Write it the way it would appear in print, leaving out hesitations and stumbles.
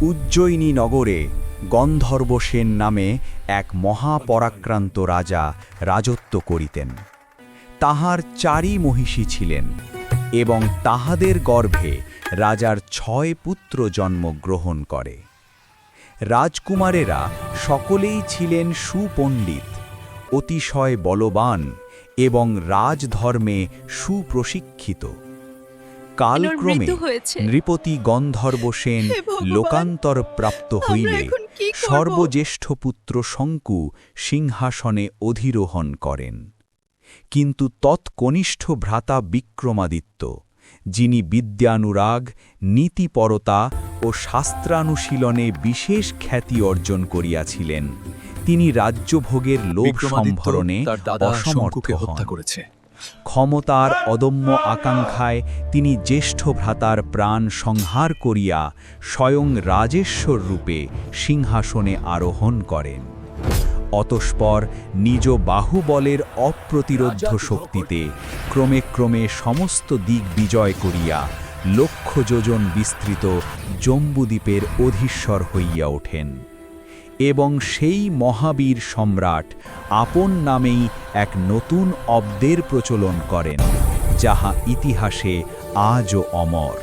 উজ্জয়িনী নগরে গন্ধর্বসেন নামে এক মহাপরাক্রান্ত রাজা রাজত্ব করিতেন। তাহার 4 মহিষী ছিলেন এবং তাহাদের গর্ভে রাজার 6 পুত্র জন্মগ্রহণ করে। রাজকুমারেরা সকলেই ছিলেন সুপণ্ডিত, অতিশয় বলবান এবং রাজধর্মে সুপ্রশিক্ষিত। কালক্রমে নৃপতি গন্ধর্বসেন লোকান্তর প্রাপ্ত হইলে সর্বজ্যেষ্ঠ পুত্র শঙ্কু সিংহাসনে অধিরোহণ করেন। কিন্তু তৎকনিষ্ঠ ভ্রাতা বিক্রমাদিত্য, যিনি বিদ্যানুরাগ, নীতিপরতা ও শাস্ত্রানুশীলনে বিশেষ খ্যাতি অর্জন করিয়াছিলেন, তিনি রাজ্যভোগের লোভ সম্ভরণে অসমর্থ হন। ক্ষমতার অদম্য আকাঙ্ক্ষায় তিনি জ্যেষ্ঠ ভ্রাতার প্রাণ সংহার করিয়া স্বয়ং রাজেশ্বর রূপে সিংহাসনে আরোহণ করেন। অতঃপর নিজ বাহুবলের অপ্রতিরোধ্য শক্তিতে ক্রমে ক্রমে সমস্ত দিক বিজয় করিয়া লক্ষ যোজন বিস্তৃত জম্বুদ্বীপের অধীশ্বর হইয়া ওঠেন এবং সেই মহাবীর সম্রাট আপন নামেই এক নতুন অব্দের প্রচলন করেন, যাহা ইতিহাসে আজও অমর।